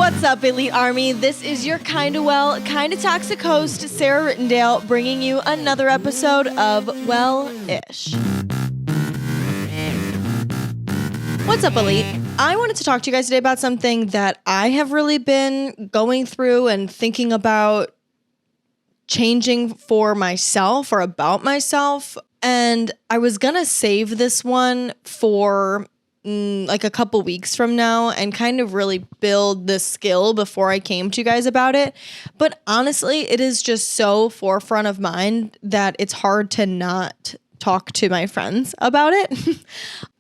What's up, Elite Army? This is your kinda well, kinda toxic host, Sarah Rittendale, bringing you another episode of Well-ish. What's up, Elite? I wanted to talk to you guys today about something that I have really been going through and thinking about changing for myself or about myself. And I was gonna save this one for like a couple weeks from now and kind of really build this skill before I came to you guys about it. But honestly, it is just so forefront of mind that it's hard to not talk to my friends about it,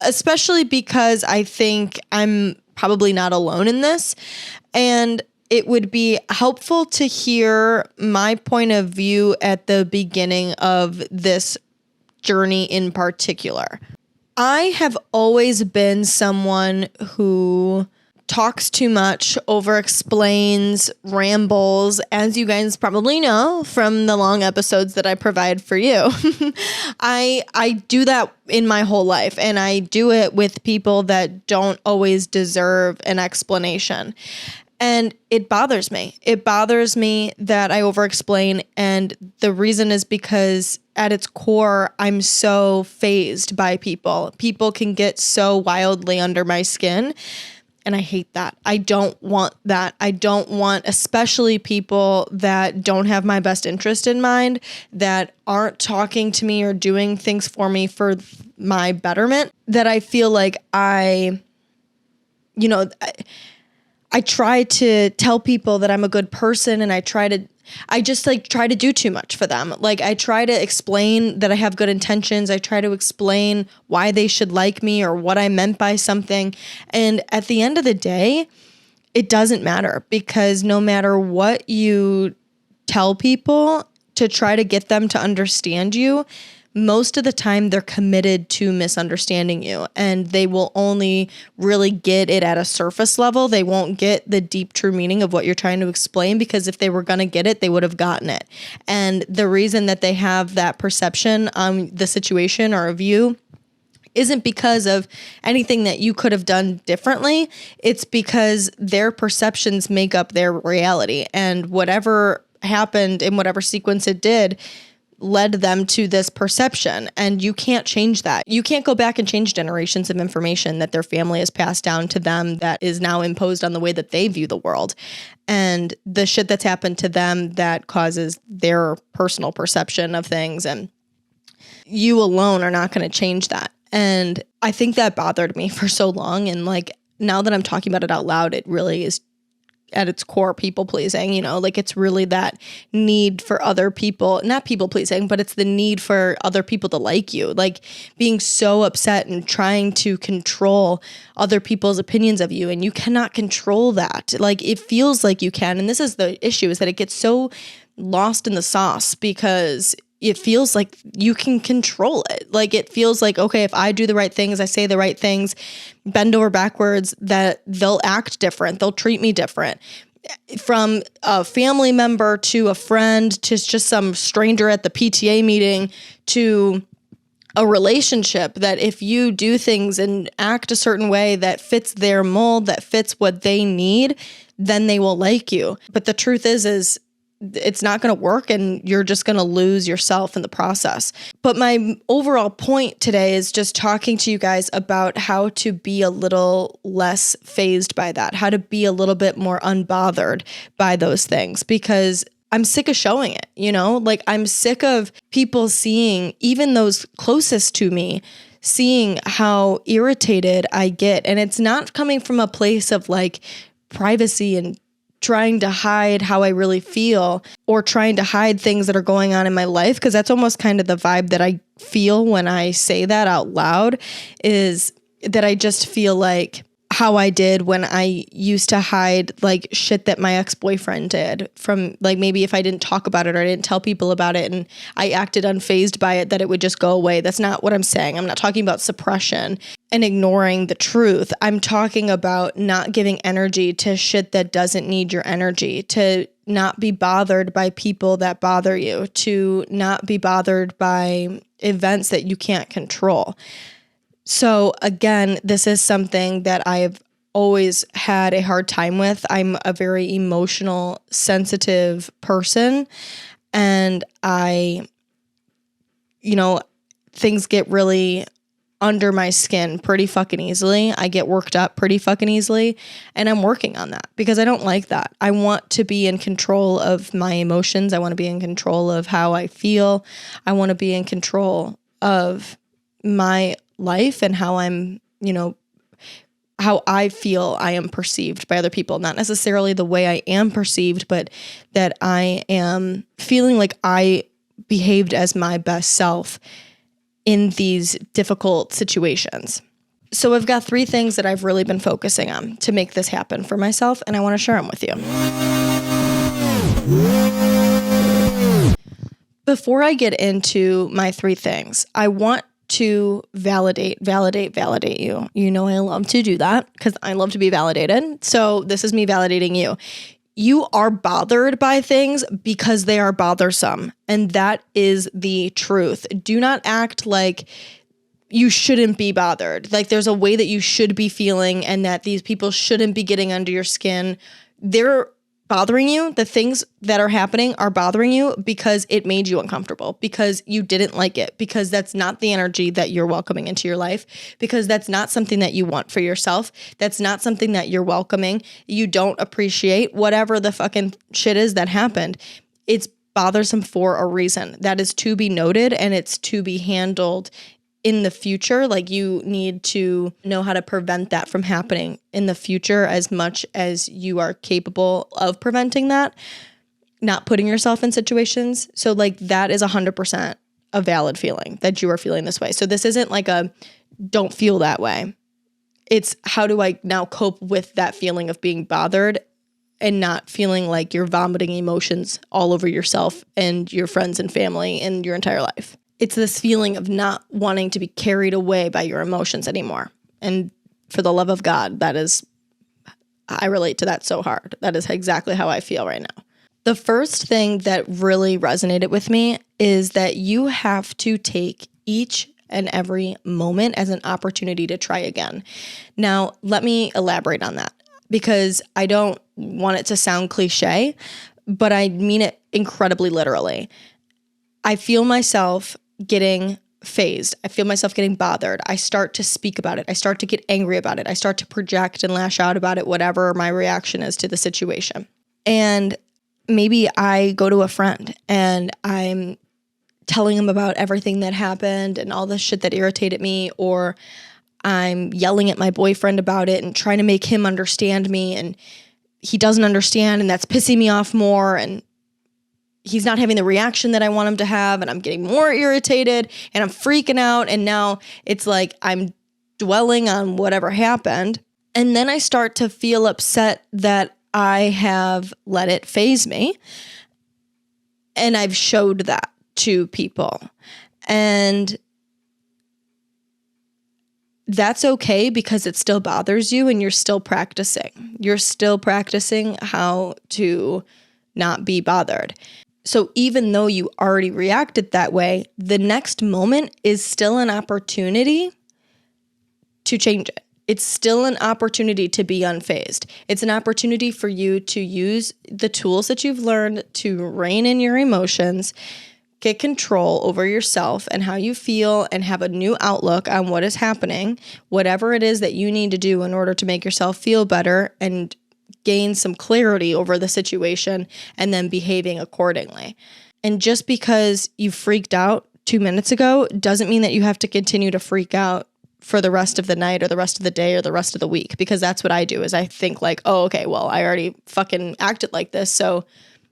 especially because I think I'm probably not alone in this. And it would be helpful to hear my point of view at the beginning of this journey in particular. I have always been someone who talks too much, over-explains, rambles, as you guys probably know from the long episodes that I provide for you. I do that in my whole life, and I do it with people that don't always deserve an explanation. And it bothers me. It bothers me that I over-explain, and the reason is because at its core, I'm so fazed by people. People can get so wildly under my skin, and I hate that. I don't want that. I don't want, especially people that don't have my best interest in mind, that aren't talking to me or doing things for me for my betterment, that I feel like I try to tell people that I'm a good person, and I try to do too much for them. Like, I try to explain that I have good intentions. I try to explain why they should like me or what I meant by something. And at the end of the day, it doesn't matter, because no matter what you tell people to try to get them to understand you, most of the time they're committed to misunderstanding you, and they will only really get it at a surface level. They won't get the deep, true meaning of what you're trying to explain, because if they were going to get it, they would have gotten it. And the reason that they have that perception on the situation or of you isn't because of anything that you could have done differently. It's because their perceptions make up their reality, and whatever happened in whatever sequence it did led them to this perception, and you can't change that. You can't go back and change generations of information that their family has passed down to them that is now imposed on the way that they view the world, and the shit that's happened to them that causes their personal perception of things, and you alone are not going to change that. And I think that bothered me for so long, and like now that I'm talking about it out loud, it really is at its core people pleasing, like it's really that need for other people, not people pleasing, but it's the need for other people to like you, like being so upset and trying to control other people's opinions of you. And you cannot control that. Like, it feels like you can. And this is the issue, is that it gets so lost in the sauce because it feels like you can control it. Like, it feels like, okay, if I do the right things, I say the right things, bend over backwards, that they'll act different. They'll treat me different. From a family member to a friend to just some stranger at the PTA meeting to a relationship, that if you do things and act a certain way that fits their mold, that fits what they need, then they will like you. But the truth is it's not going to work, and you're just going to lose yourself in the process. But my overall point today is just talking to you guys about how to be a little less fazed by that, how to be a little bit more unbothered by those things, because I'm sick of showing it, like I'm sick of people seeing, even those closest to me, seeing how irritated I get. And it's not coming from a place of like privacy and trying to hide how I really feel or trying to hide things that are going on in my life, because that's almost kind of the vibe that I feel when I say that out loud, is that I just feel like how I did when I used to hide like shit that my ex-boyfriend did from, like, maybe if I didn't talk about it or I didn't tell people about it and I acted unfazed by it, that it would just go away. That's not what I'm saying. I'm not talking about suppression and ignoring the truth. I'm talking about not giving energy to shit that doesn't need your energy, to not be bothered by people that bother you, to not be bothered by events that you can't control. So again, this is something that I've always had a hard time with. I'm a very emotional, sensitive person, and things get really under my skin pretty fucking easily. I get worked up pretty fucking easily, and I'm working on that because I don't like that. I want to be in control of my emotions. I want to be in control of how I feel. I want to be in control of my life and how I'm, how I feel I am perceived by other people. Not necessarily the way I am perceived, but that I am feeling like I behaved as my best self in these difficult situations. So I've got 3 things that I've really been focusing on to make this happen for myself, and I want to share them with you. Before I get into my 3 things, I want to validate you. You know I love to do that because I love to be validated. So this is me validating you. You are bothered by things because they are bothersome. And that is the truth. Do not act like you shouldn't be bothered. Like there's a way that you should be feeling and that these people shouldn't be getting under your skin. They're bothering you. The things that are happening are bothering you because it made you uncomfortable, because you didn't like it, because that's not the energy that you're welcoming into your life, because that's not something that you want for yourself. That's not something that you're welcoming. You don't appreciate whatever the fucking shit is that happened. It's bothersome for a reason. That is to be noted, and it's to be handled in the future. Like you need to know how to prevent that from happening in the future as much as you are capable of preventing that, not putting yourself in situations. So like that is 100% a valid feeling that you are feeling this way. So this isn't like a don't feel that way. It's how do I now cope with that feeling of being bothered and not feeling like you're vomiting emotions all over yourself and your friends and family and your entire life. It's this feeling of not wanting to be carried away by your emotions anymore. And for the love of God, I relate to that so hard. That is exactly how I feel right now. The first thing that really resonated with me is that you have to take each and every moment as an opportunity to try again. Now, let me elaborate on that because I don't want it to sound cliche, but I mean it incredibly literally. I feel myself getting phased. I feel myself getting bothered. I start to speak about it. I start to get angry about it. I start to project and lash out about it, whatever my reaction is to the situation. And maybe I go to a friend and I'm telling him about everything that happened and all the shit that irritated me, or I'm yelling at my boyfriend about it and trying to make him understand me, and he doesn't understand, and that's pissing me off more, and he's not having the reaction that I want him to have, and I'm getting more irritated and I'm freaking out. And now it's like I'm dwelling on whatever happened. And then I start to feel upset that I have let it phase me. And I've showed that to people. And that's okay because it still bothers you and you're still practicing. You're still practicing how to not be bothered. So even though you already reacted that way, the next moment is still an opportunity to change it. It's still an opportunity to be unfazed. It's an opportunity for you to use the tools that you've learned to rein in your emotions, get control over yourself and how you feel, and have a new outlook on what is happening, whatever it is that you need to do in order to make yourself feel better and gain some clarity over the situation, and then behaving accordingly. And just because you freaked out 2 minutes ago doesn't mean that you have to continue to freak out for the rest of the night or the rest of the day or the rest of the week, because that's what I do is I think like, oh, okay, well, I already fucking acted like this, so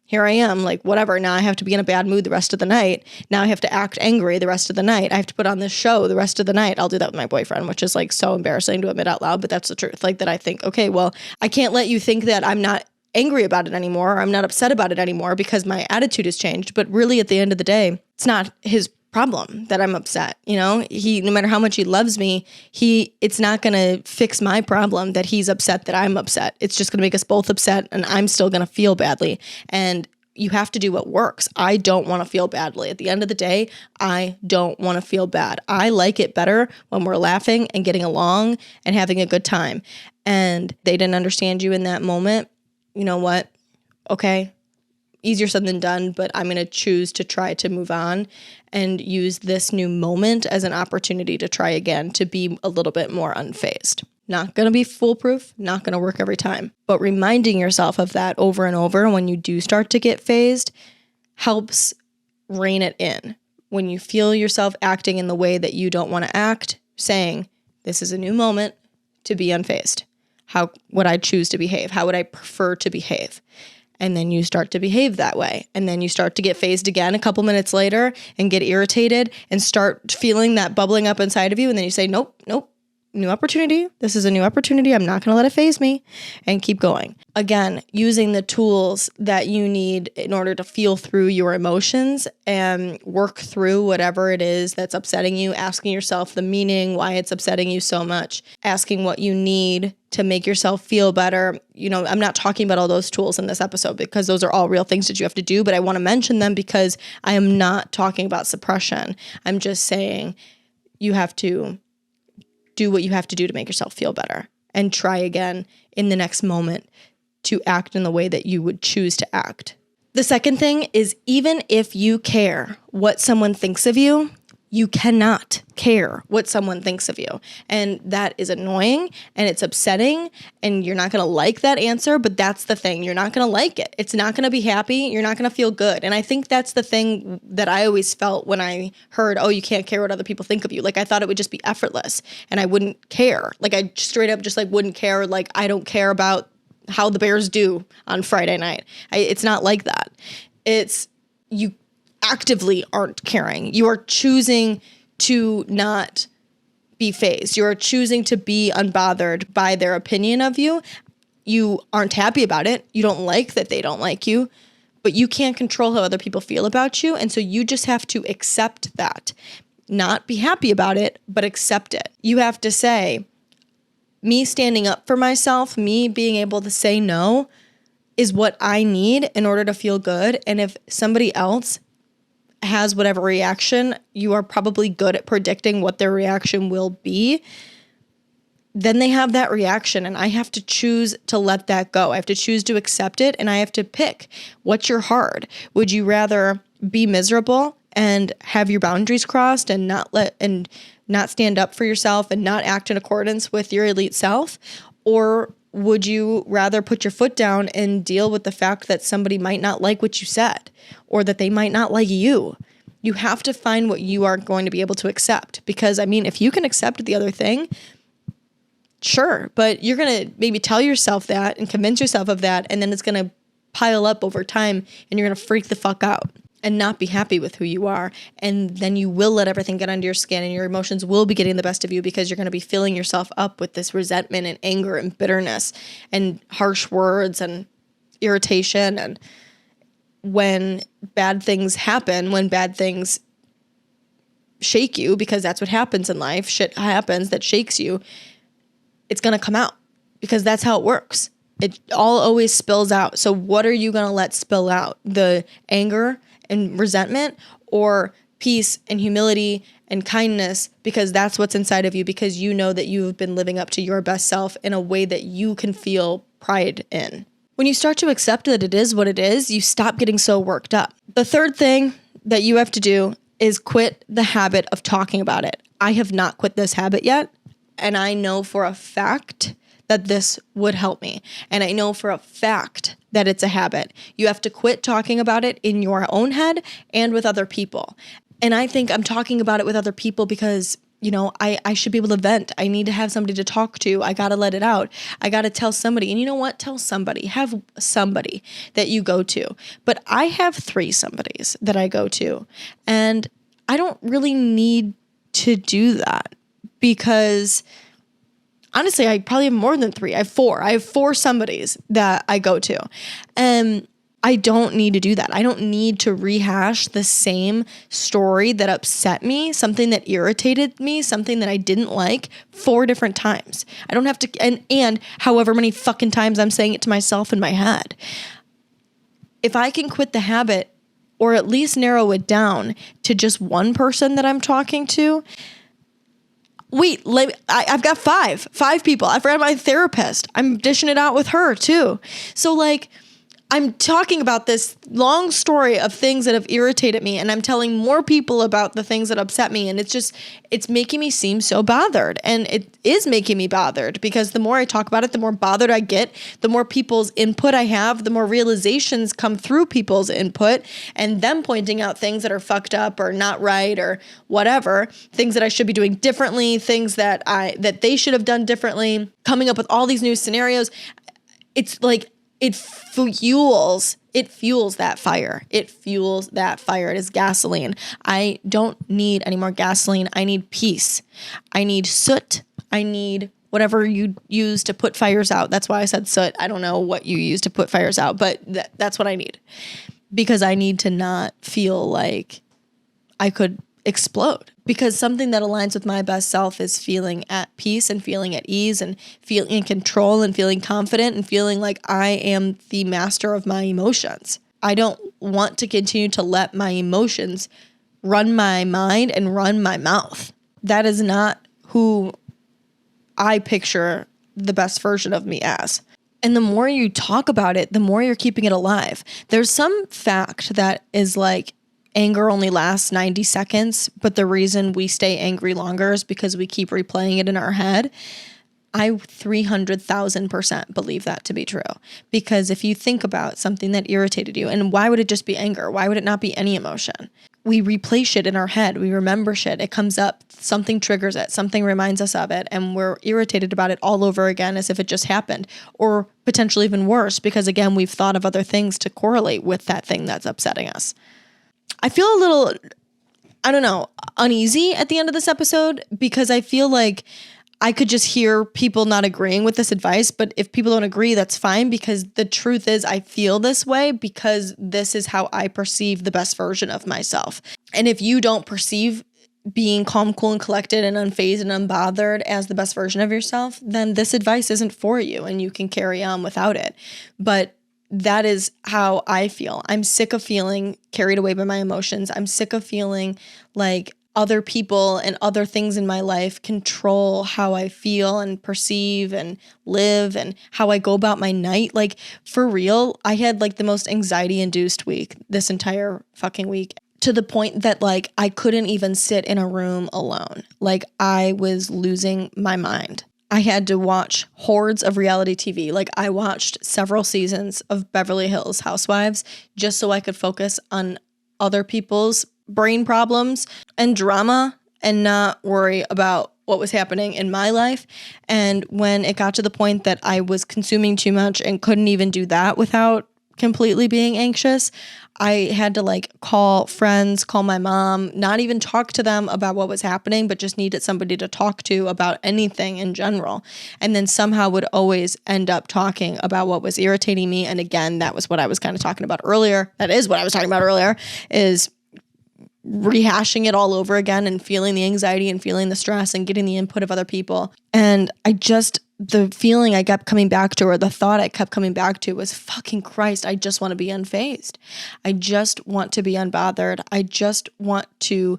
here I am, like, whatever. Now I have to be in a bad mood the rest of the night. Now I have to act angry the rest of the night. I have to put on this show the rest of the night. I'll do that with my boyfriend, which is like so embarrassing to admit out loud, but that's the truth. Like that I think, okay, well, I can't let you think that I'm not angry about it anymore, or I'm not upset about it anymore because my attitude has changed. But really at the end of the day, it's not his problem that I'm upset. You know, no matter how much he loves me, it's not going to fix my problem that he's upset that I'm upset. It's just going to make us both upset, and I'm still going to feel badly. And you have to do what works. I don't want to feel badly. At the end of the day, I don't want to feel bad. I like it better when we're laughing and getting along and having a good time. and they didn't understand you in that moment, you know what? Okay, easier said than done, but I'm going to choose to try to move on and use this new moment as an opportunity to try again, to be a little bit more unfazed. Not going to be foolproof, not going to work every time, but reminding yourself of that over and over when you do start to get phased helps rein it in. When you feel yourself acting in the way that you don't want to act, saying, this is a new moment to be unfazed. How would I choose to behave? How would I prefer to behave? And then you start to behave that way. And then you start to get phased again a couple minutes later and get irritated and start feeling that bubbling up inside of you. And then you say, nope, new opportunity. This is a new opportunity. I'm not going to let it faze me, and keep going. Again, using the tools that you need in order to feel through your emotions and work through whatever it is that's upsetting you, asking yourself the meaning, why it's upsetting you so much, asking what you need to make yourself feel better. You know, I'm not talking about all those tools in this episode because those are all real things that you have to do, but I want to mention them because I am not talking about suppression. I'm just saying you have to do what you have to do to make yourself feel better, and try again in the next moment to act in the way that you would choose to act. The second thing is, even if you care what someone thinks of you, you cannot care what someone thinks of you. And that is annoying and it's upsetting, and you're not going to like that answer, but that's the thing. You're not going to like it. It's not going to be happy. You're not going to feel good. And I think that's the thing that I always felt when I heard, oh, you can't care what other people think of you. Like, I thought it would just be effortless and I wouldn't care. Like, I straight up just like wouldn't care. Like, I don't care about how the Bears do on Friday night. It's not like that. It's you actively aren't caring. You are choosing to not be phased. You are choosing to be unbothered by their opinion of you. You aren't happy about it. You don't like that they don't like you, but you can't control how other people feel about you. And so you just have to accept that. Not be happy about it, but accept it. You have to say, me standing up for myself, me being able to say no is what I need in order to feel good. And if somebody else has whatever reaction, you are probably good at predicting what their reaction will be. Then they have that reaction, and I have to choose to let that go. I have to choose to accept it, and I have to pick what's your heart. Would you rather be miserable and have your boundaries crossed and not stand up for yourself and not act in accordance with your elite self? Or would you rather put your foot down and deal with the fact that somebody might not like what you said, or that they might not like you? You have to find what you are going to be able to accept. Because, I mean, if you can accept the other thing, sure, but you're going to maybe tell yourself that and convince yourself of that, and then it's going to pile up over time, and you're going to freak the fuck out and not be happy with who you are. And then you will let everything get under your skin, and your emotions will be getting the best of you because you're going to be filling yourself up with this resentment and anger and bitterness and harsh words and irritation. And when bad things happen, when bad things shake you, because that's what happens in life, shit happens that shakes you, it's going to come out because that's how it works. It all always spills out. So what are you going to let spill out? The anger and resentment, or peace and humility and kindness, because that's what's inside of you, because you know that you've been living up to your best self in a way that you can feel pride in. When you start to accept that it is what it is, you stop getting so worked up. The third thing that you have to do is quit the habit of talking about it. I have not quit this habit yet, and I know for a fact that this would help me. And I know for a fact that it's a habit. You have to quit talking about it in your own head and with other people. And I think I'm talking about it with other people because, you know, I should be able to vent. I need to have somebody to talk to. I got to let it out. I got to tell somebody. And you know what? Tell somebody. Have somebody that you go to. But I have 3 somebodies that I go to. And I don't really need to do that because honestly, I probably have more than 3. I have 4. I have 4 somebodies that I go to. And I don't need to do that. I don't need to rehash the same story that upset me, something that irritated me, something that I didn't like 4 different times. I don't have to, and however many fucking times I'm saying it to myself in my head. If I can quit the habit, or at least narrow it down to just one person that I'm talking to, Wait, I've got five people. I forgot my therapist. I'm dishing it out with her too. So like, I'm talking about this long story of things that have irritated me, and I'm telling more people about the things that upset me. And it's making me seem so bothered. And it is making me bothered because the more I talk about it, the more bothered I get, the more people's input I have, the more realizations come through people's input and them pointing out things that are fucked up or not right or whatever, things that I should be doing differently, things that they should have done differently, coming up with all these new scenarios. It's like, it fuels that fire. It fuels that fire. It is gasoline. I don't need any more gasoline. I need peace. I need soot. I need whatever you use to put fires out. That's why I said soot. I don't know what you use to put fires out, but that's what I need. Because I need to not feel like I could explode. Because something that aligns with my best self is feeling at peace and feeling at ease and feeling in control and feeling confident and feeling like I am the master of my emotions. I don't want to continue to let my emotions run my mind and run my mouth. That is not who I picture the best version of me as. And the more you talk about it, the more you're keeping it alive. There's some fact that is like, anger only lasts 90 seconds, but the reason we stay angry longer is because we keep replaying it in our head. I 300,000% believe that to be true. Because if you think about something that irritated you, and why would it just be anger? Why would it not be any emotion? We replay shit in our head. We remember shit. It comes up, something triggers it, something reminds us of it, and we're irritated about it all over again as if it just happened. Or potentially even worse, because again, we've thought of other things to correlate with that thing that's upsetting us. I feel a little, I don't know, uneasy at the end of this episode because I feel like I could just hear people not agreeing with this advice. But if people don't agree, that's fine, because the truth is I feel this way because this is how I perceive the best version of myself. And if you don't perceive being calm, cool, and collected and unfazed and unbothered as the best version of yourself, then this advice isn't for you and you can carry on without it. But that is how I feel. I'm sick of feeling carried away by my emotions. I'm sick of feeling like other people and other things in my life control how I feel and perceive and live and how I go about my night. Like, for real, I had like the most anxiety-induced week this entire fucking week, to the point that like I couldn't even sit in a room alone. Like, I was losing my mind. I had to watch hordes of reality TV. Like, I watched several seasons of Beverly Hills Housewives just so I could focus on other people's brain problems and drama and not worry about what was happening in my life. And when it got to the point that I was consuming too much and couldn't even do that without completely being anxious, I had to like call friends, call my mom, not even talk to them about what was happening, but just needed somebody to talk to about anything in general. And then somehow would always end up talking about what was irritating me. And again, that was what I was kind of talking about earlier. That is what I was talking about earlier, is rehashing it all over again and feeling the anxiety and feeling the stress and getting the input of other people. And the feeling I kept coming back to, or the thought I kept coming back to, was, fucking Christ, I just want to be unfazed. I just want to be unbothered. I just want to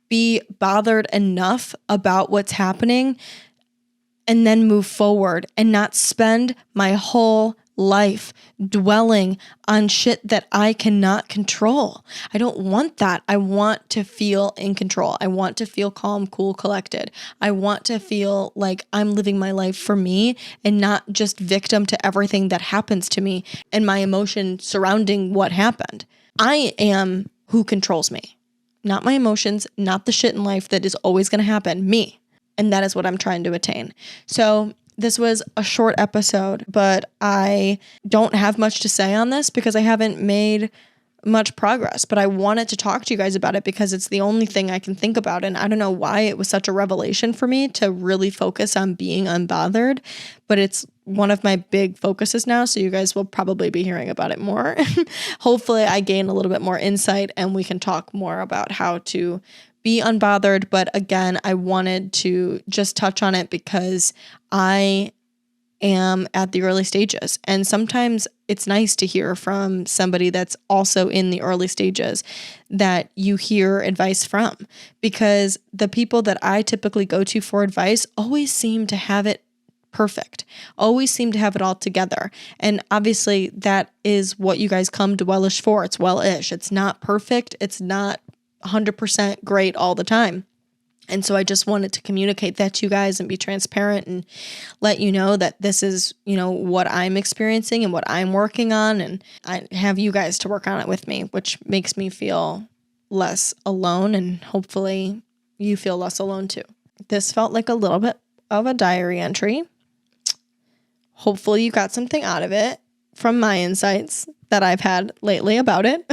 be bothered enough about what's happening and then move forward and not spend my whole life dwelling on shit that I cannot control. I don't want that. I want to feel in control. I want to feel calm, cool, collected. I want to feel like I'm living my life for me and not just victim to everything that happens to me and my emotion surrounding what happened. I am who controls me, not my emotions, not the shit in life that is always going to happen, me. And that is what I'm trying to attain. So this was a short episode, but I don't have much to say on this because I haven't made much progress, but I wanted to talk to you guys about it because it's the only thing I can think about. And I don't know why it was such a revelation for me to really focus on being unbothered, but it's one of my big focuses now. So you guys will probably be hearing about it more. Hopefully I gain a little bit more insight and we can talk more about how to be unbothered. But again, I wanted to just touch on it because I am at the early stages. And sometimes it's nice to hear from somebody that's also in the early stages that you hear advice from, because the people that I typically go to for advice always seem to have it perfect, always seem to have it all together. And obviously that is what you guys come to Wellish for. It's Wellish. It's not perfect. It's not 100% great all the time. And so I just wanted to communicate that to you guys and be transparent and let you know that this is, what I'm experiencing and what I'm working on. And I have you guys to work on it with me, which makes me feel less alone, and hopefully you feel less alone too. This felt like a little bit of a diary entry. Hopefully you got something out of it from my insights that I've had lately about it.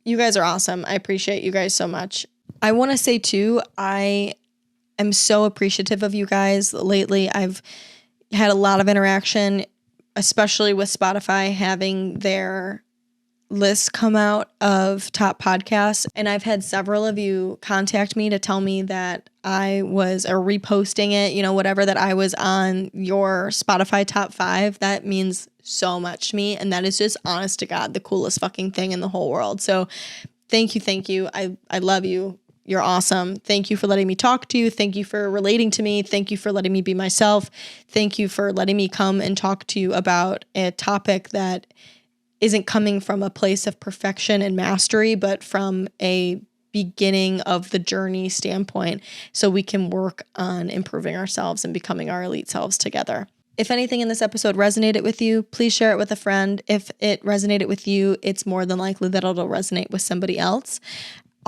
You guys are awesome. I appreciate you guys so much. I want to say too, I am so appreciative of you guys. Lately, I've had a lot of interaction, especially with Spotify having their list come out of top podcasts. And I've had several of you contact me to tell me that I was, or reposting it, whatever, that I was on your Spotify top 5. That means so much to me. And that is just, honest to God, the coolest fucking thing in the whole world. So thank you. Thank you. I love you. You're awesome. Thank you for letting me talk to you. Thank you for relating to me. Thank you for letting me be myself. Thank you for letting me come and talk to you about a topic that isn't coming from a place of perfection and mastery, but from a beginning of the journey standpoint, so we can work on improving ourselves and becoming our elite selves together. If anything in this episode resonated with you, please share it with a friend. If it resonated with you, it's more than likely that it'll resonate with somebody else.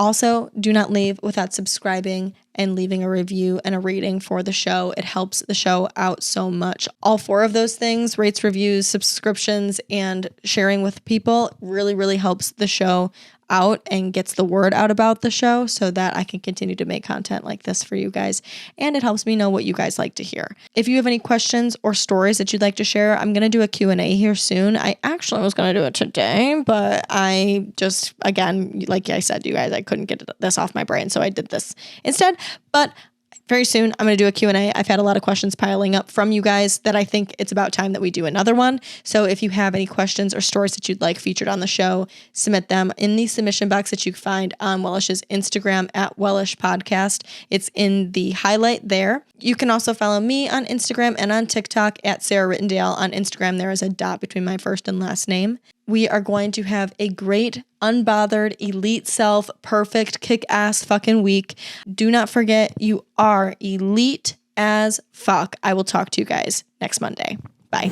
Also, do not leave without subscribing and leaving a review and a rating for the show. It helps the show out so much. All 4 of those things, rates, reviews, subscriptions, and sharing with people, really, really helps the show out and gets the word out about the show so that I can continue to make content like this for you guys. And it helps me know what you guys like to hear. If you have any questions or stories that you'd like to share, I'm going to do a Q&A here soon. I actually was going to do it today, but I just, again, like I said, you guys, I couldn't get this off my brain, so I did this instead. But very soon, I'm going to do a Q&A. I've had a lot of questions piling up from you guys that I think it's about time that we do another one. So if you have any questions or stories that you'd like featured on the show, submit them in the submission box that you find on Wellish's Instagram at Wellish Podcast. It's in the highlight there. You can also follow me on Instagram and on TikTok at Sarah Rittendale. On Instagram, there is a dot between my first and last name. We are going to have a great, unbothered, elite self, perfect, kick-ass fucking week. Do not forget, you are elite as fuck. I will talk to you guys next Monday. Bye.